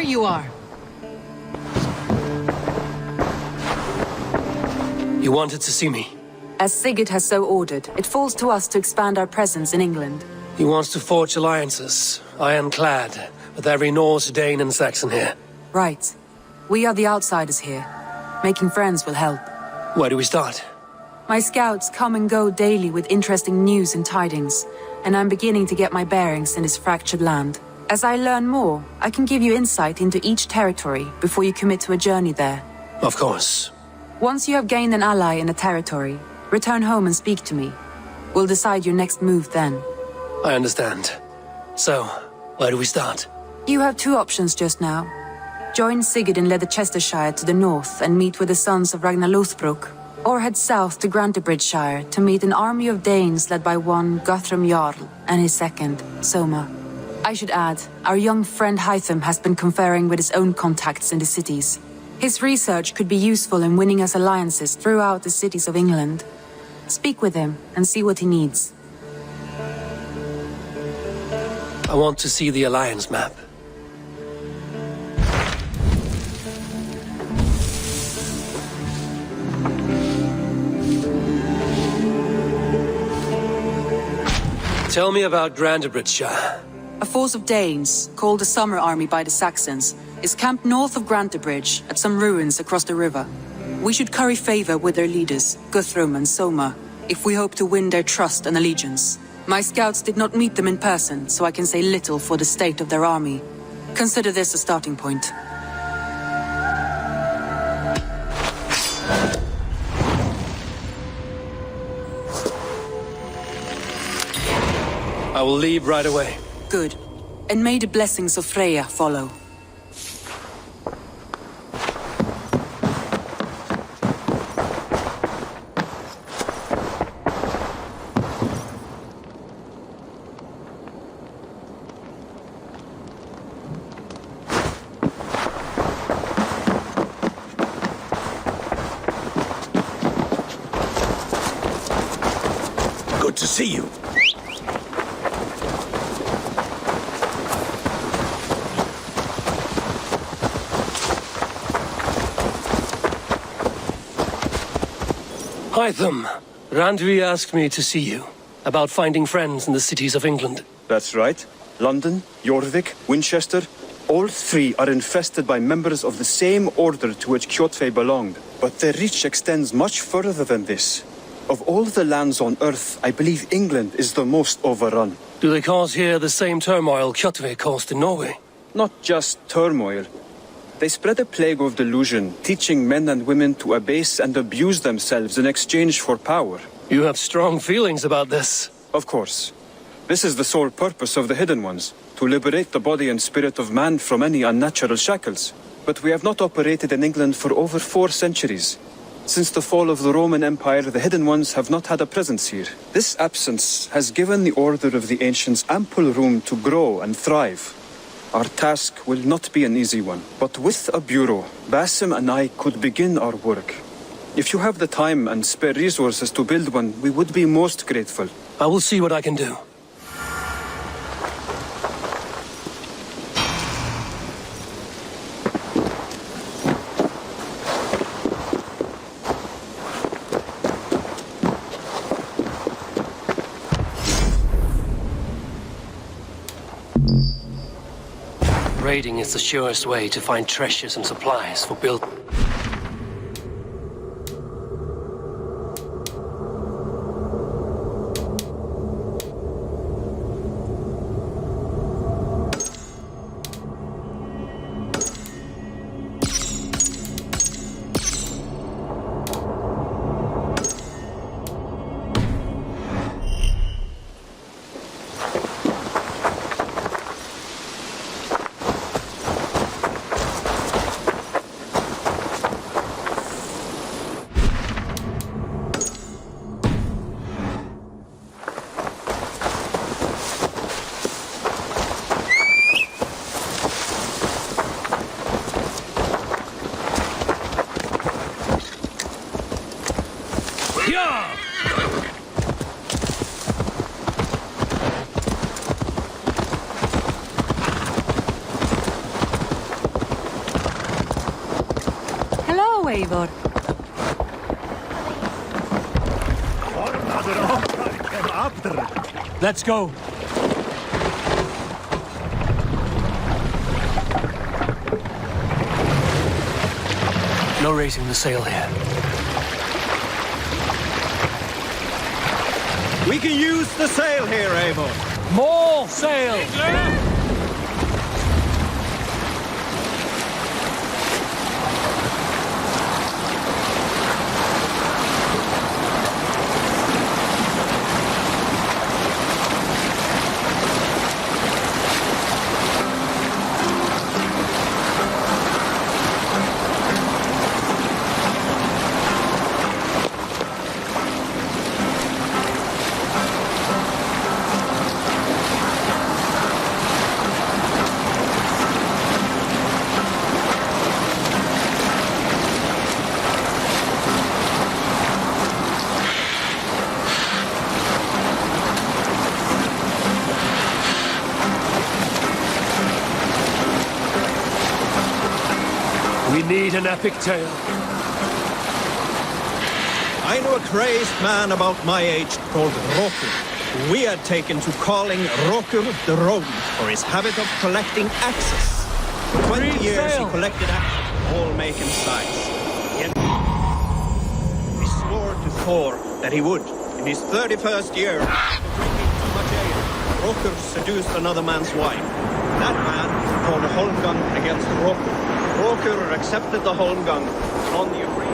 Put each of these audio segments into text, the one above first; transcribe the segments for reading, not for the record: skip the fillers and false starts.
you are. You wanted to see me? As Sigurd has so ordered, it falls to us to expand our presence in England. He wants to forge alliances, ironclad, with every Norse, Dane and Saxon here. Right. We are the outsiders here. Making friends will help. Where do we start? My scouts come and go daily with interesting news and tidings, and I'm beginning to get my bearings in this fractured land. As I learn more, I can give you insight into each territory before you commit to a journey there. Of course. Once you have gained an ally in a territory, return home and speak to me. We'll decide your next move then. I understand. So, where do we start? You have two options just now. Join Sigurd in Leicestershire to the north and meet with the sons of Ragnar Lothbrok, or head south to Grantebridgeshire to meet an army of Danes led by one Guthrum Jarl and his second, Soma. I should add, our young friend Hytham has been conferring with his own contacts in the cities. His research could be useful in winning us alliances throughout the cities of England. Speak with him and see what he needs. I want to see the alliance map. Tell me about Grantebridgeshire. A force of Danes, called the Summer Army by the Saxons, is camped north of Grantebridge at some ruins across the river. We should curry favor with their leaders, Guthrum and Soma, if we hope to win their trust and allegiance. My scouts did not meet them in person, so I can say little for the state of their army. Consider this a starting point. I will leave right away. Good. And may the blessings of Freya follow. Good to see you. Hytham, Randvi asked me to see you, about finding friends in the cities of England. That's right. London, Jorvik, Winchester, all three are infested by members of the same order to which Kjotve belonged. But their reach extends much further than this. Of all the lands on Earth, I believe England is the most overrun. Do they cause here the same turmoil Kjotve caused in Norway? Not just turmoil. They spread a plague of delusion, teaching men and women to abase and abuse themselves in exchange for power. You have strong feelings about this. Of course. This is the sole purpose of the Hidden Ones, to liberate the body and spirit of man from any unnatural shackles. But we have not operated in England for over 4 centuries. Since the fall of the Roman Empire, the Hidden Ones have not had a presence here. This absence has given the Order of the Ancients ample room to grow and thrive. Our task will not be an easy one, but with a bureau, Basim and I could begin our work. If you have the time and spare resources to build one, we would be most grateful. I will see what I can do. Raiding is the surest way to find treasures and supplies for building. Eivor. Let's go. No raising the sail here. We can use the sail here, Eivor. More sail! We need an epic tale. I knew a crazed man about my age called Rokur, who we had taken to calling Rokur the Road for his habit of collecting axes. For 20 years he collected axes of all make and size. Yet he swore to Thor that he would. In his 31st year, after drinking too much ale, Rokur seduced another man's wife. That man called a holmgang against Rokur. Rokur accepted the holmgang on the agreement.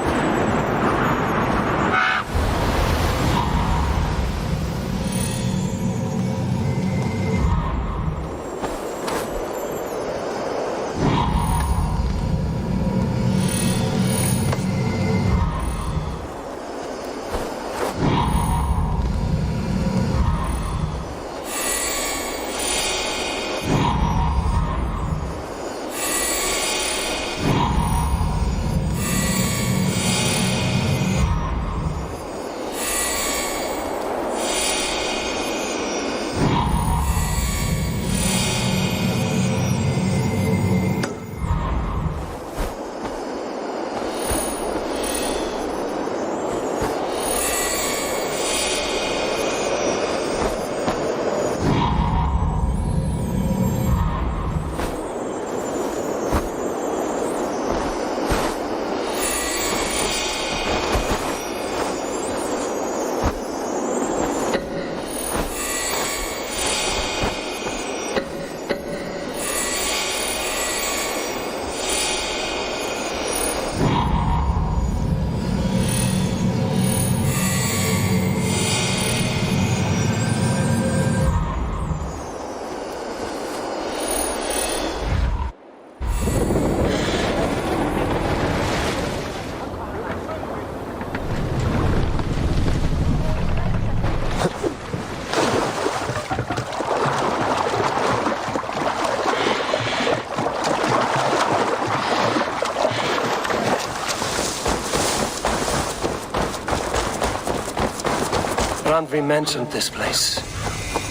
Randvi mentioned this place.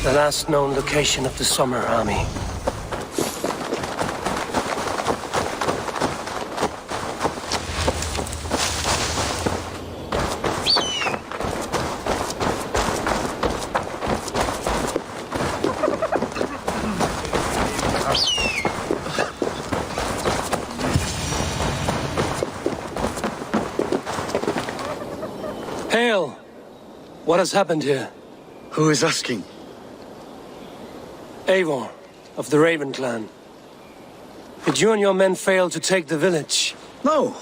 The last known location of the Summer Army. Hail! What has happened here? Who is asking? Eivor, of the Raven clan. Did you and your men fail to take the village? No.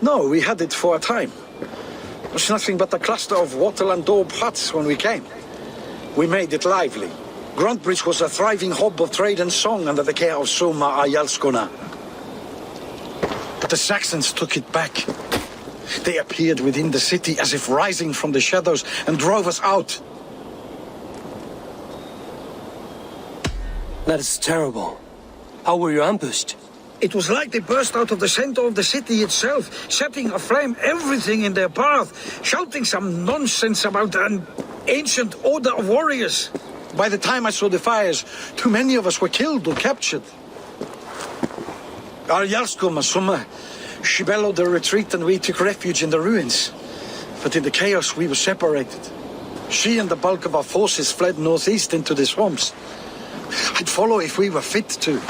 No, we had it for a time. It was nothing but a cluster of wattle and daub huts when we came. We made it lively. Gruntbridge was a thriving hub of trade and song under the care of Soma Ayalskona. But the Saxons took it back. They appeared within the city as if rising from the shadows and drove us out. That is terrible. How were you ambushed? It was like they burst out of the center of the city itself, setting aflame everything in their path, shouting some nonsense about an ancient order of warriors. By the time I saw the fires, too many of us were killed or captured. Our Jarlskum Summa She bellowed a retreat and we took refuge in the ruins. But in the chaos we were separated. She and the bulk of our forces fled northeast into the swamps. I'd follow if we were fit to.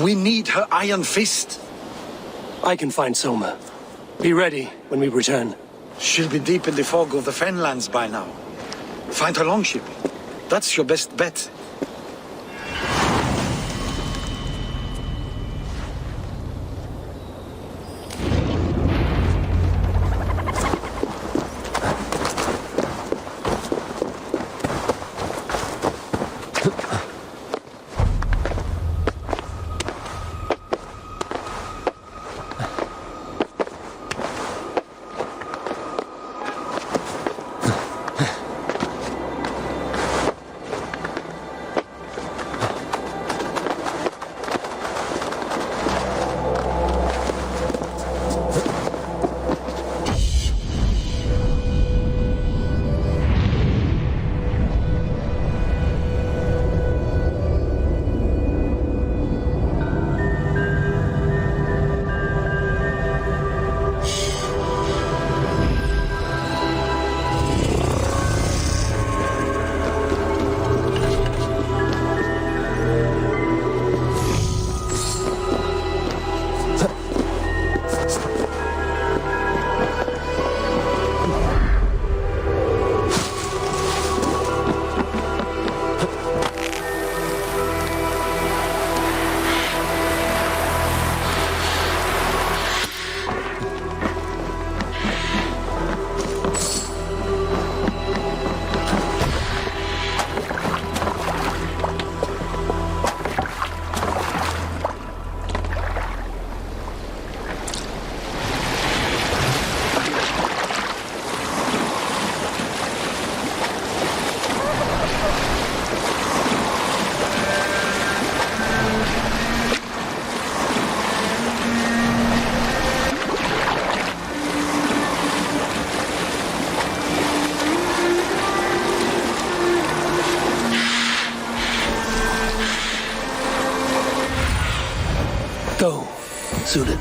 We need her iron fist. I can find Soma. Be ready when we return. She'll be deep in the fog of the Fenlands by now. Find her longship. That's your best bet. Go, Sudan.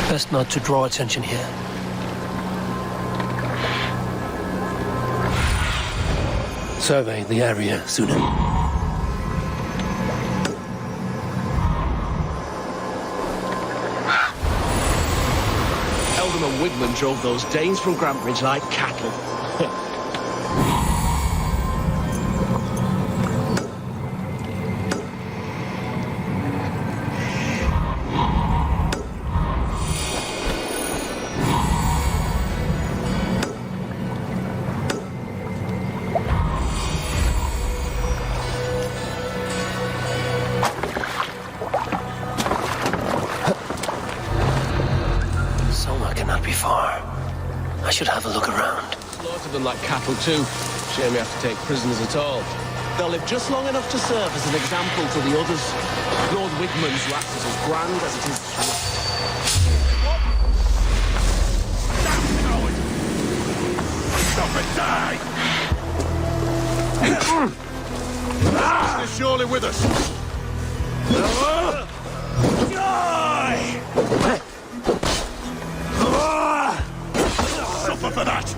Best not to draw attention here. Survey the area, Sudan. And Wigman drove those Danes from Grantbridge like cattle. I should have a look around. Slaughtered them like cattle too. Shame we have to take prisoners at all. They'll live just long enough to serve as an example to the others. Lord Wigman's wrath is as grand as it is swift. Damn coward! Stop and die! They're surely with us. Die! Suffer for that!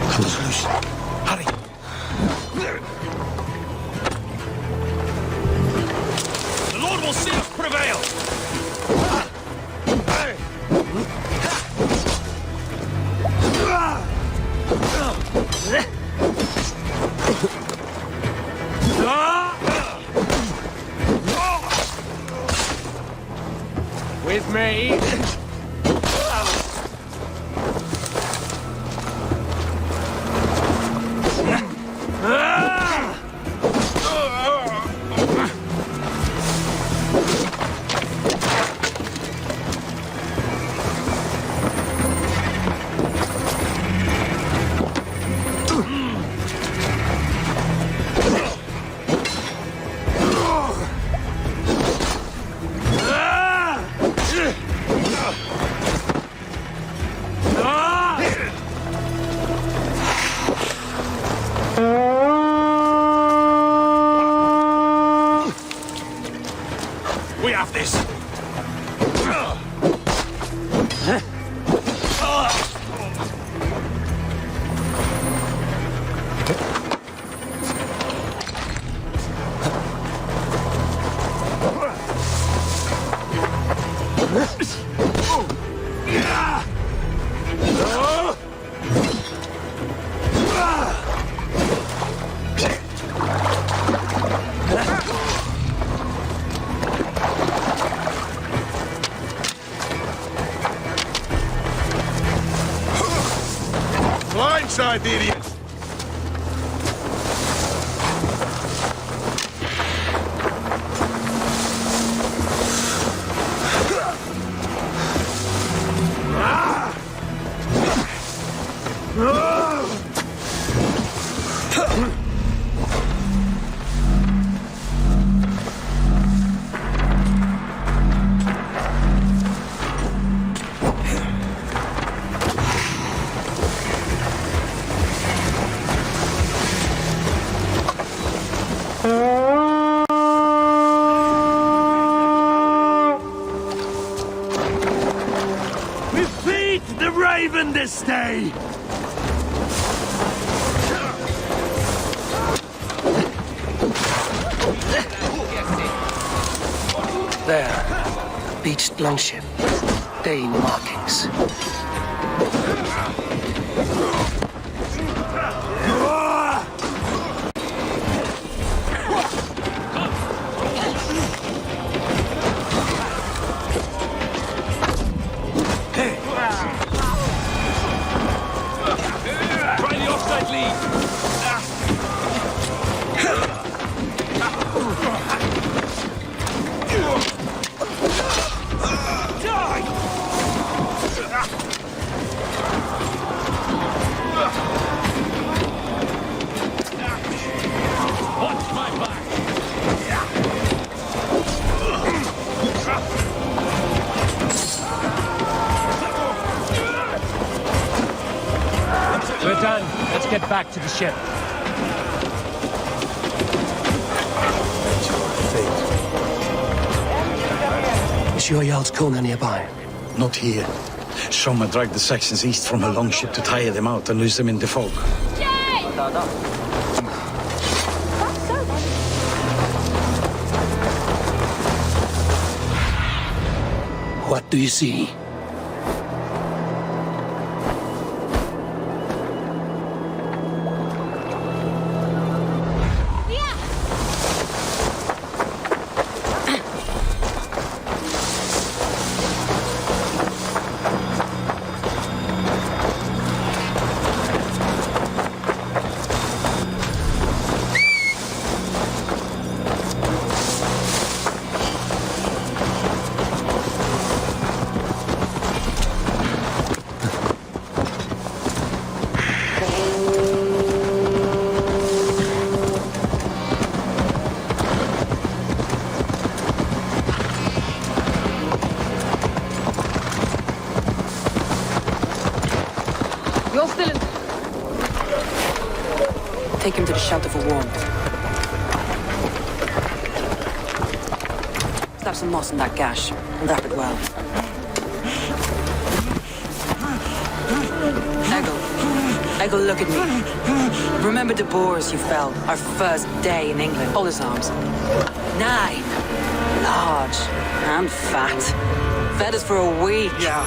Cut us loose. Hurry. The Lord will see us prevail! With me. inside the idiots! We feed the raven this day! There. Beached longship. Dane markings. Try the offside lead! Watch my back! We're done. Let's get back to the ship. Is your Jarl's Kona nearby? Not here. Soma dragged the Saxons east from a longship to tire them out and lose them in the fog. What do you see? You're still in... Take him to the shelter for warmth. Slap some moss in that gash and wrap it well. Eggle, look at me. Remember the boars you felled, our first day in England? Hold his arms. 9. Large and fat. Fed us for a week. Yeah?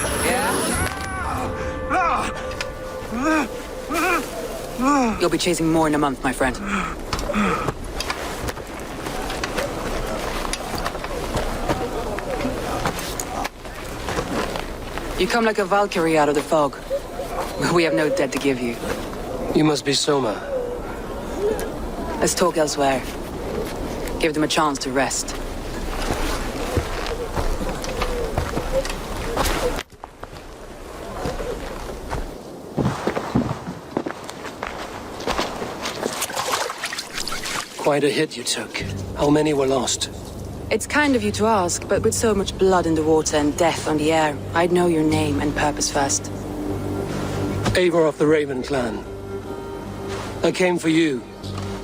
You'll be chasing more in a month, my friend. You come like a Valkyrie out of the fog. We have no debt to give you. You must be Soma. Let's talk elsewhere. Give them a chance to rest. Quite a hit you took. How many were lost? It's kind of you to ask, but with so much blood in the water and death on the air, I'd know your name and purpose first. Eivor of the Raven clan. I came for you,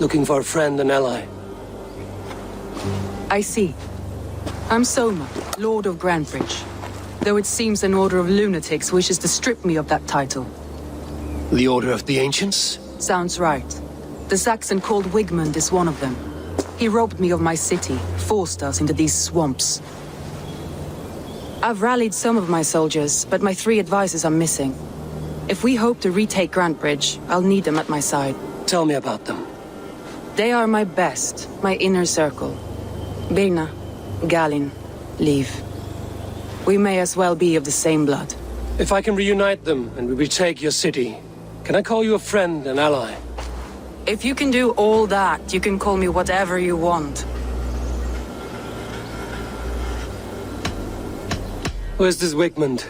looking for a friend and ally. I see. I'm Soma, Lord of Grantebridge. Though it seems an order of lunatics wishes to strip me of that title. The Order of the Ancients? Sounds right. The Saxon called Wigmund is one of them. He robbed me of my city, forced us into these swamps. I've rallied some of my soldiers, but my 3 advisors are missing. If we hope to retake Grantebridge, I'll need them at my side. Tell me about them. They are my best, my inner circle. Birna, Galin, Liv. We may as well be of the same blood. If I can reunite them and we retake your city, Can I call you a friend and ally? If you can do all that, you can call me whatever you want. Where's this Wigmund?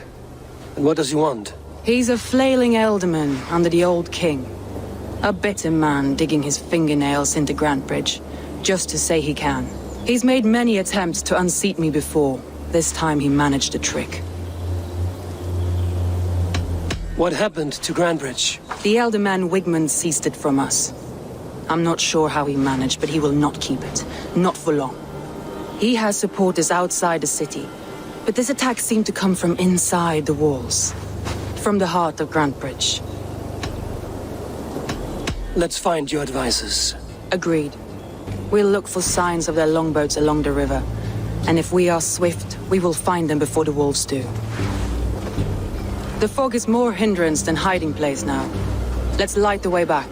And what does he want? He's a flailing elderman under the old king. A bitter man digging his fingernails into Grantebridge, just to say he can. He's made many attempts to unseat me before. This time he managed the trick. What happened to Grantebridge? The elderman Wigmund seized it from us. I'm not sure how he managed, but he will not keep it. Not for long. He has supporters outside the city, but this attack seemed to come from inside the walls. From the heart of Grantebridge. Let's find your advisors. Agreed. We'll look for signs of their longboats along the river. And if we are swift, we will find them before the wolves do. The fog is more hindrance than hiding place now. Let's light the way back.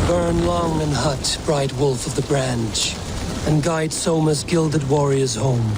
Burn long and hut, bright wolf of the branch, and guide Soma's gilded warriors home.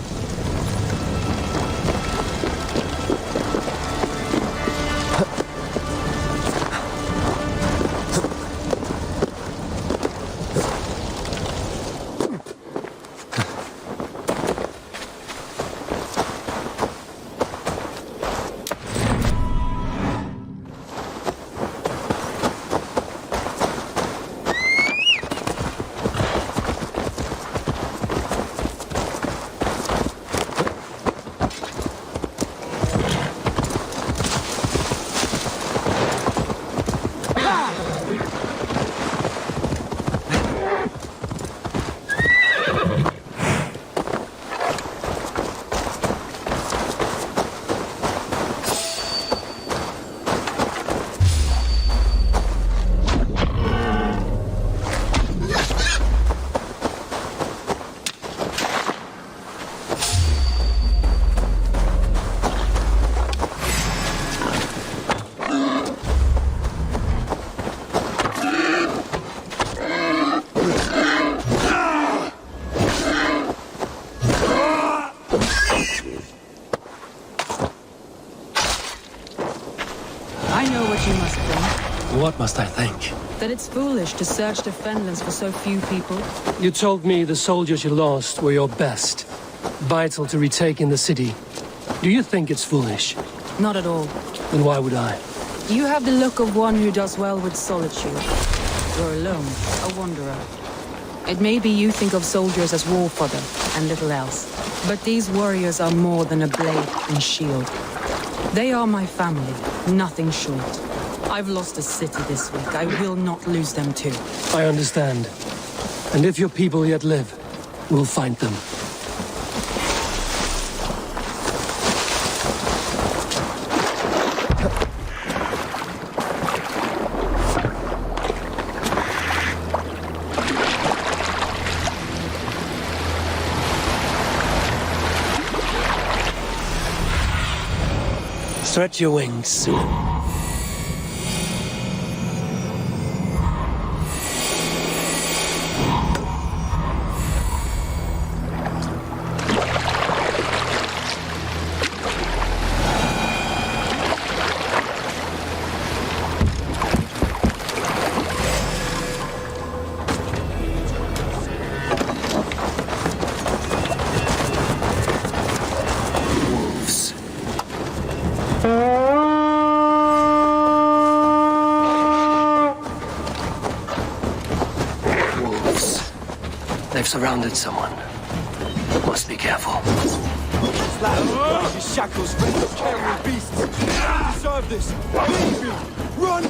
What must I think? That it's foolish to search the Fenlands for so few people. You told me the soldiers you lost were your best, vital to retaking the city. Do you think it's foolish? Not at all. Then why would I? You have the look of one who does well with solitude. You're alone, a wanderer. It may be you think of soldiers as war fodder and little else. But these warriors are more than a blade and shield. They are my family, nothing short. I've lost a city this week. I will not lose them too. I understand. And if your people yet live, we'll find them. Stretch your wings. They've surrounded someone. Must be careful. His shackles rent up carrion beasts. You deserve this. Leave me. Run!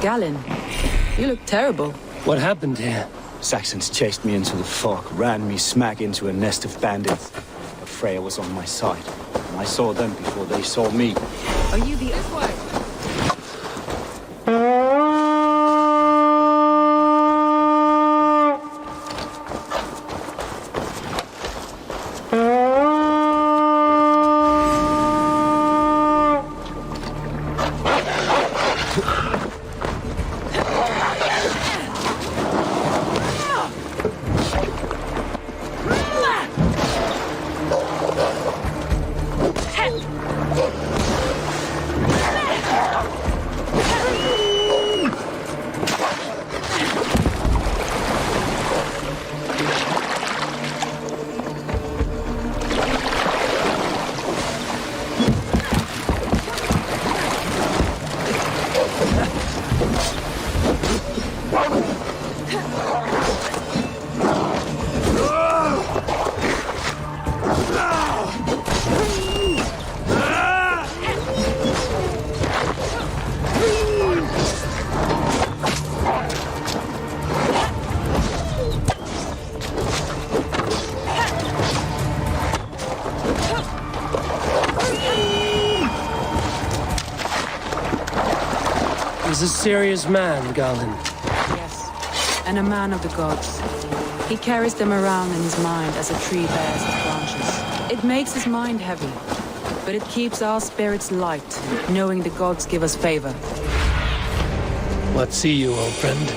Galen, you look terrible. What happened here? Saxons chased me into the fog, ran me smack into a nest of bandits. But Freya was on my side, and I saw them before they saw me. Are you the Esquire? He's a serious man, Galen. Yes, and a man of the gods. He carries them around in his mind as a tree bears its branches. It makes his mind heavy, but it keeps our spirits light, knowing the gods give us favor. What see you, old friend?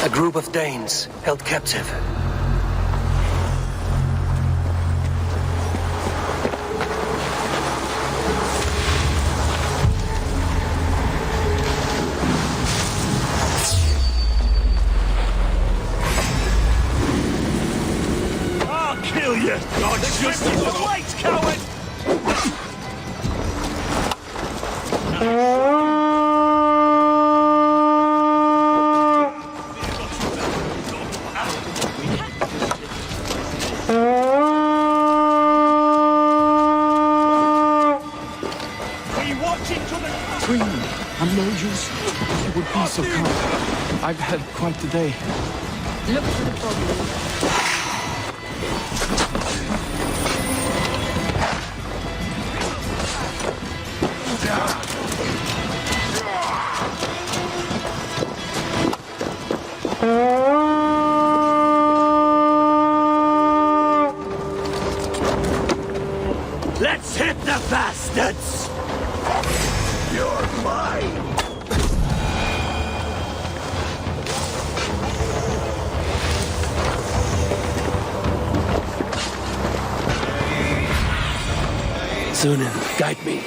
A group of Danes held captive. I'll kill you! God, just wait, coward! Queen, I'm no use. You would be so kind. I've had quite the day. Look for the body. Let's hit the bastards! You're mine! Sunan, guide me.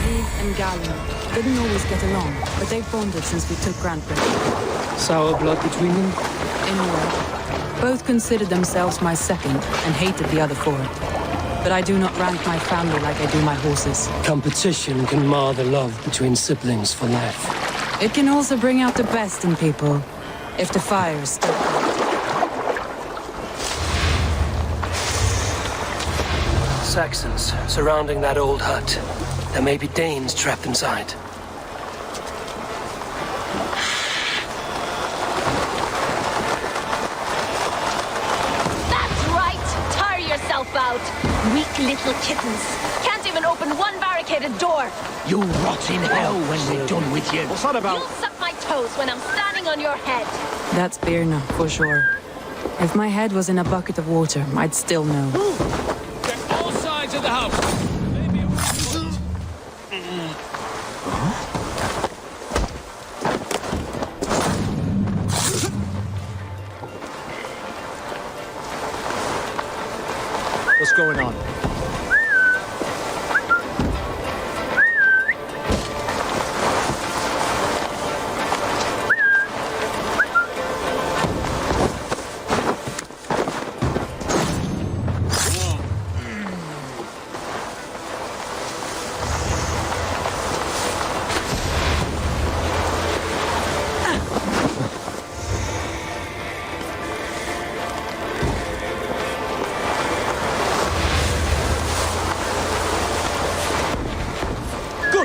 Creed and Galen didn't always get along, but they've bonded since we took Grantbridge. Sour blood between them? In a way. Both considered themselves my second and hated the other for it. But I do not rank my family like I do my horses. Competition can mar the love between siblings for life. It can also bring out the best in people, if the fire is still hot. Saxons surrounding that old hut. There may be Danes trapped inside. That's right! Tire yourself out! Weak little kittens. Can't even open one barricaded door. You'll rot in hell when we're done with you. What's that about? You'll suck my toes when I'm standing on your head. That's Birna, for sure. If my head was in a bucket of water, I'd still know. Check all sides of the house. Maybe a What's going on?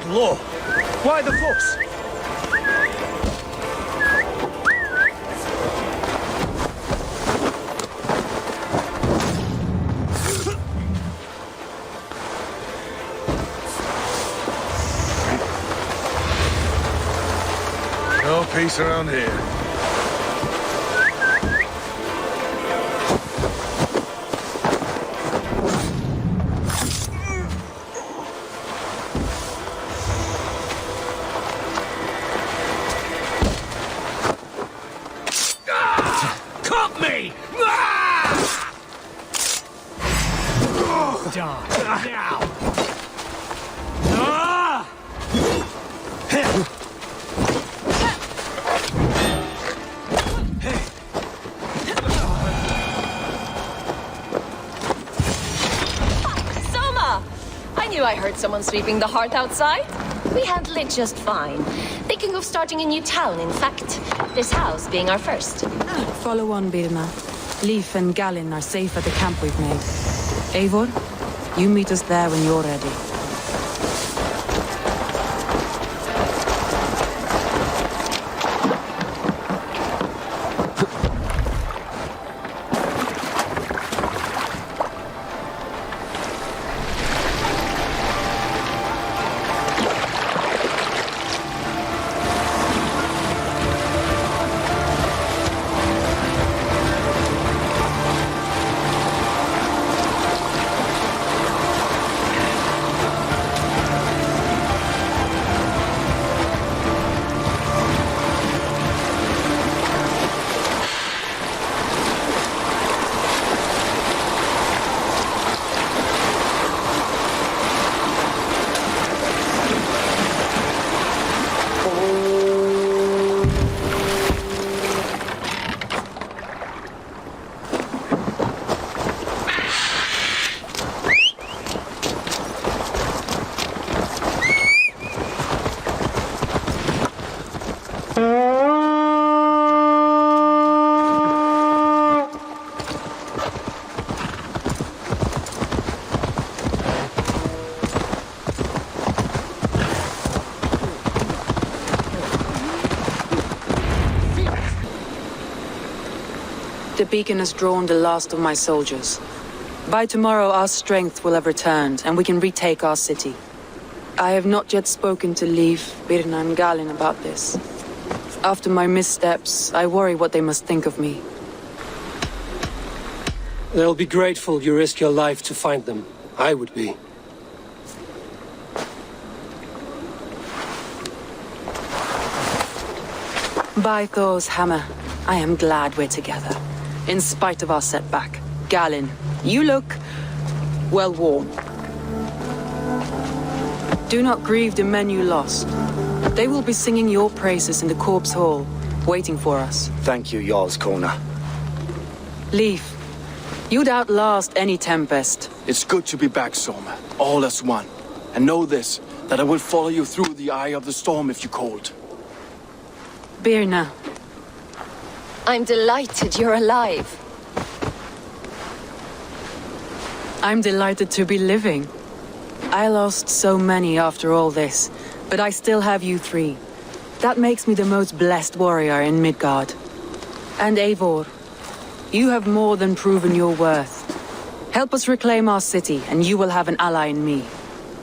Good lord! Why the fuss? No peace around here. Cut me! Die now! Soma! I knew I heard someone sweeping the hearth outside. We handled it just fine. Thinking of starting a new town, in fact. This house being our first. Follow on, Birna. Leif and Gallin are safe at the camp we've made. Eivor, you meet us there when you're ready. The beacon has drawn the last of my soldiers. By tomorrow, our strength will have returned, and we can retake our city. I have not yet spoken to Leif, Birna, and Gallin about this. After my missteps, I worry what they must think of me. They'll be grateful you risked your life to find them. I would be. By Thor's hammer, I am glad we're together. In spite of our setback. Gallin, you look well worn. Do not grieve the men you lost. They will be singing your praises in the corpse hall, waiting for us. Thank you, Jarl's Corner. Leif, you'd outlast any tempest. It's good to be back, Soma. All as one. And know this, that I will follow you through the eye of the storm if you called. Birna. I'm delighted you're alive. I'm delighted to be living. I lost so many after all this, but I still have you three. That makes me the most blessed warrior in Midgard. And Eivor, you have more than proven your worth. Help us reclaim our city, and you will have an ally in me.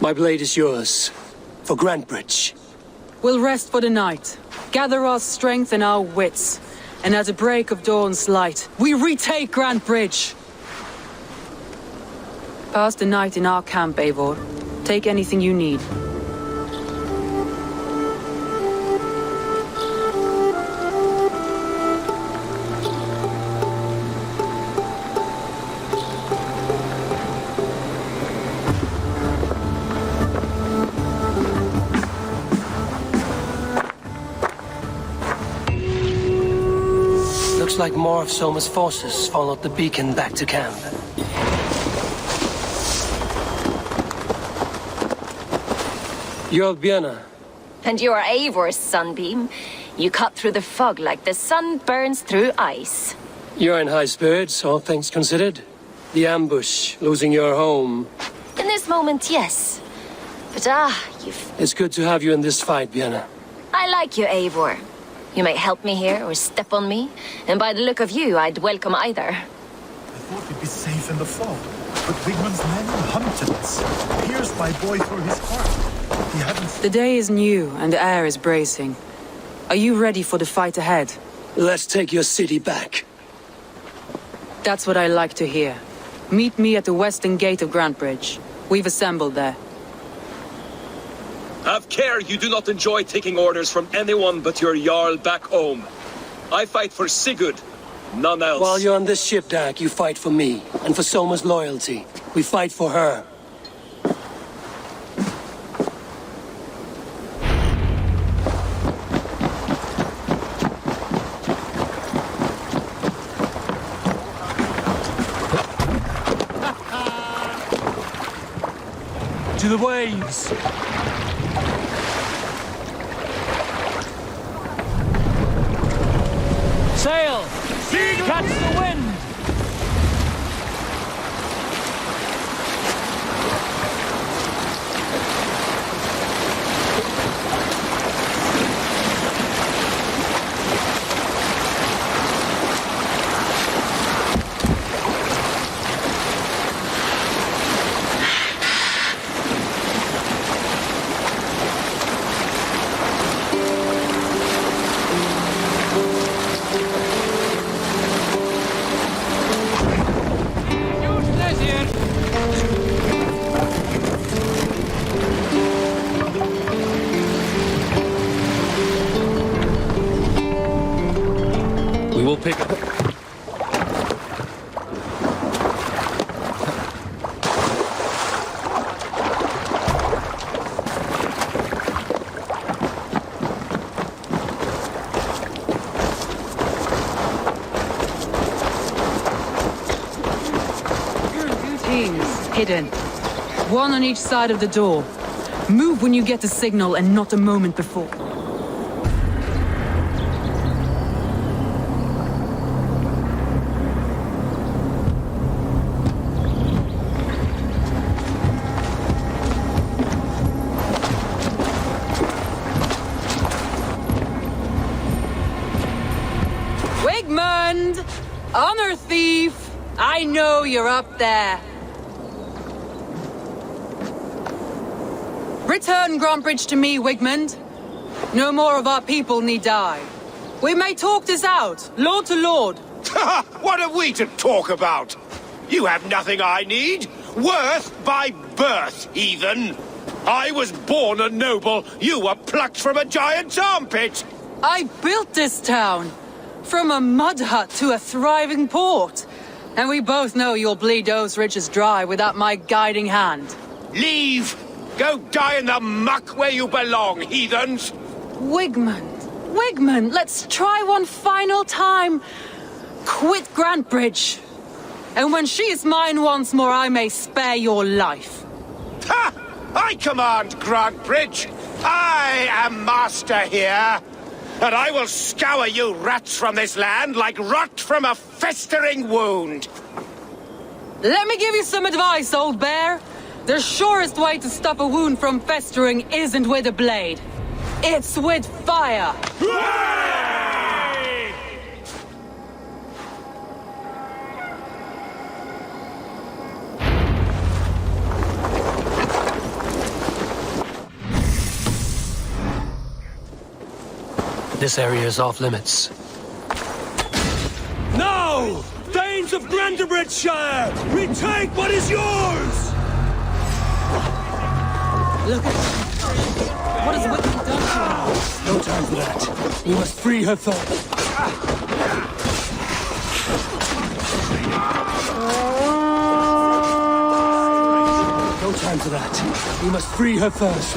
My blade is yours. For Grantebridge. We'll rest for the night, gather our strength and our wits, and at the break of dawn's light, we retake Grantebridge! Pass the night in our camp, Eivor. Take anything you need. Looks like more of Soma's forces followed the beacon back to camp. You're Birna. And you are Eivor's sunbeam. You cut through the fog like the sun burns through ice. You're in high spirits, all things considered. The ambush, losing your home. In this moment, yes. But It's good to have you in this fight, Vienna. I like you, Eivor. You may help me here or step on me, and by the look of you, I'd welcome either. I thought we'd be safe in the fog, but Wigmund's men hunted us, pierced my boy through his heart. He hadn't... The day is new and the air is bracing. Are you ready for the fight ahead? Let's take your city back. That's what I like to hear. Meet me at the western gate of Grantebridge. We've assembled there. Have care you do not enjoy taking orders from anyone but your Jarl back home. I fight for Sigurd, none else. While you're on this ship, Dag, you fight for me, and for Soma's loyalty. We fight for her. To the waves! Sail! Catch the wind! We will pick up. Hidden. One on each side of the door. Move when you get the signal and not a moment before. Wigmund! Honor thief! I know you're up there. Return Grantebridge to me, Wigmund. No more of our people need die. We may talk this out, lord to lord. What have we to talk about? You have nothing I need. Worth by birth, heathen. I was born a noble. You were plucked from a giant's armpit. I built this town. From a mud hut to a thriving port. And we both know you'll bleed those riches dry without my guiding hand. Leave! Go die in the muck where you belong, heathens! Wigmund, let's try one final time. Quit Grantebridge. And when she is mine once more, I may spare your life. Ha! I command Grantebridge. I am master here. And I will scour you rats from this land like rot from a festering wound. Let me give you some advice, old bear. The surest way to stop a wound from festering isn't with a blade. It's with fire! Hooray! This area is off limits. No! Thanes of Grantebridgeshire! Retake what is yours! Look at her. What has Wigmund done to her? No time for that. We must free her first. No time for that. We must free her first.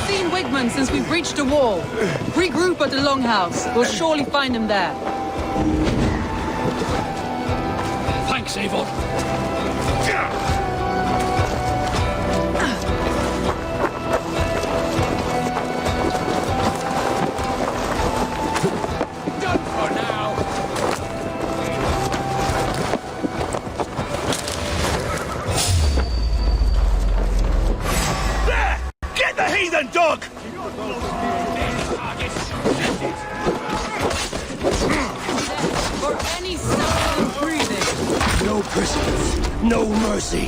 seen Wigman since we breached the wall. Regroup at the Longhouse. We'll surely find him there. Thanks, Eivor. Done for now. There! Get the heathen dog! For any sign of breathing. No prisoners, no mercy.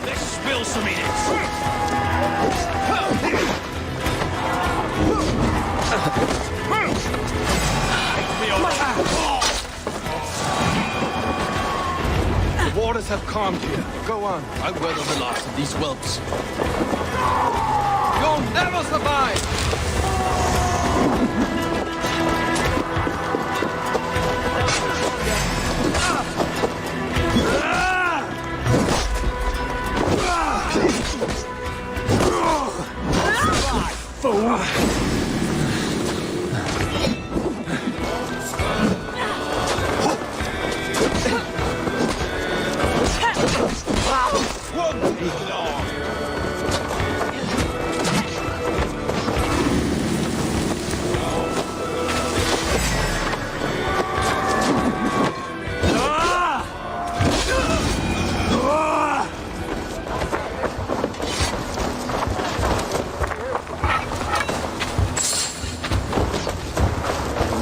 Let's spill some in it. The waters have calmed here. Go on. I weather the last of these whelps. You'll never survive!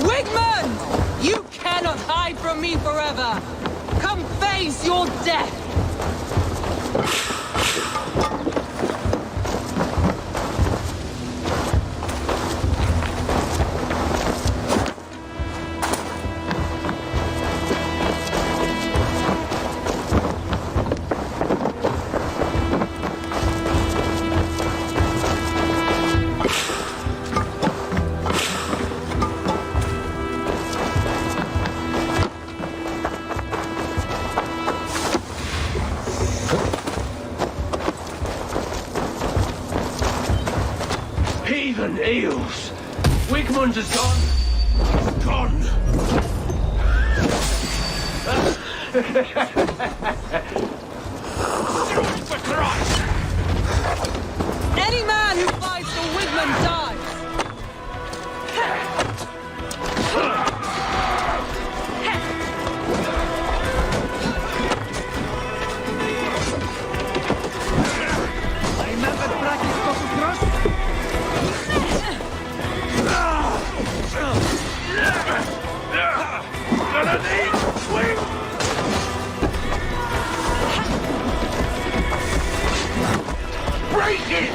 Wigman! You cannot hide from me forever! Come face your death! Heathen eels! Wigmund's is gone. Gone. For Christ! Any man who fights for Wigman dies! Break it!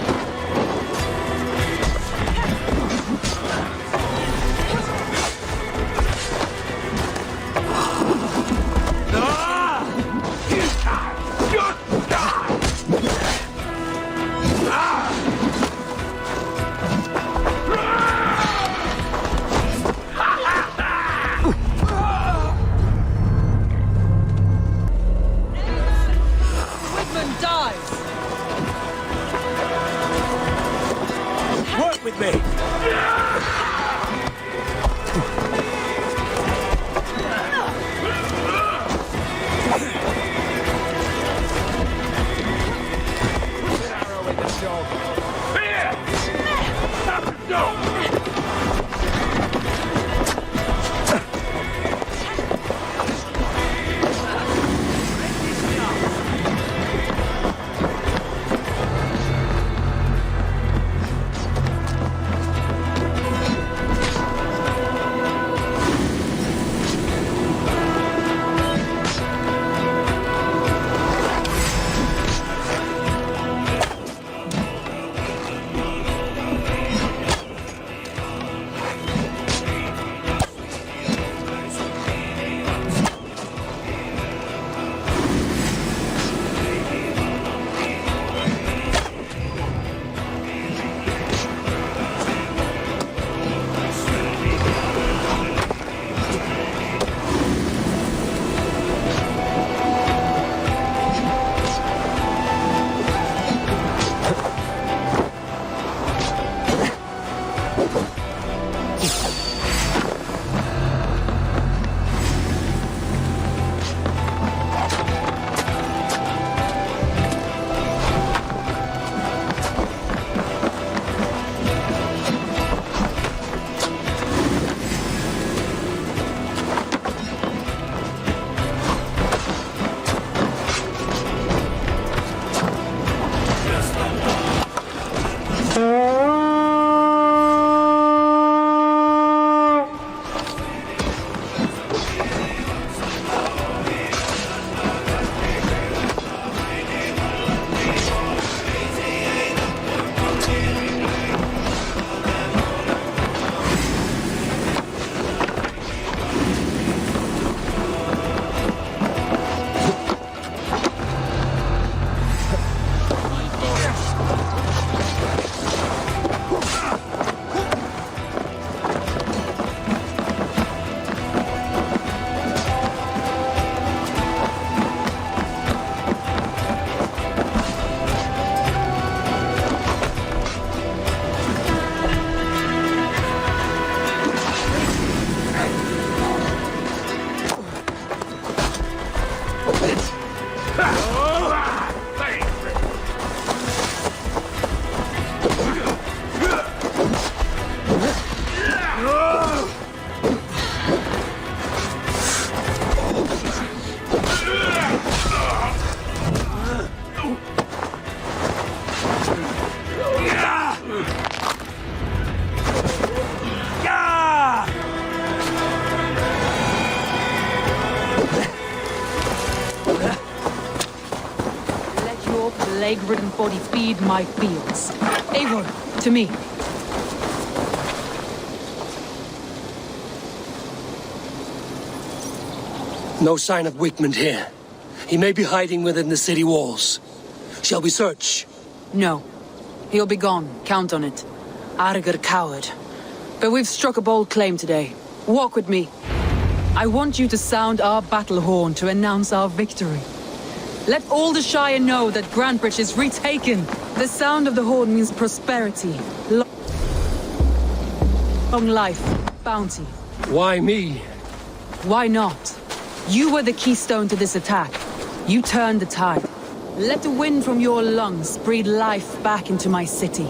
Plague-ridden body feed my fields. Eivor, to me. No sign of Wickman here. He may be hiding within the city walls. Shall we search? No. He'll be gone. Count on it. Arger coward. But we've struck a bold claim today. Walk with me. I want you to sound our battle horn to announce our victory. Let all the Shire know that Grantebridge is retaken. The sound of the horn means prosperity, long life, bounty. Why me? Why not? You were the keystone to this attack. You turned the tide. Let the wind from your lungs breathe life back into my city.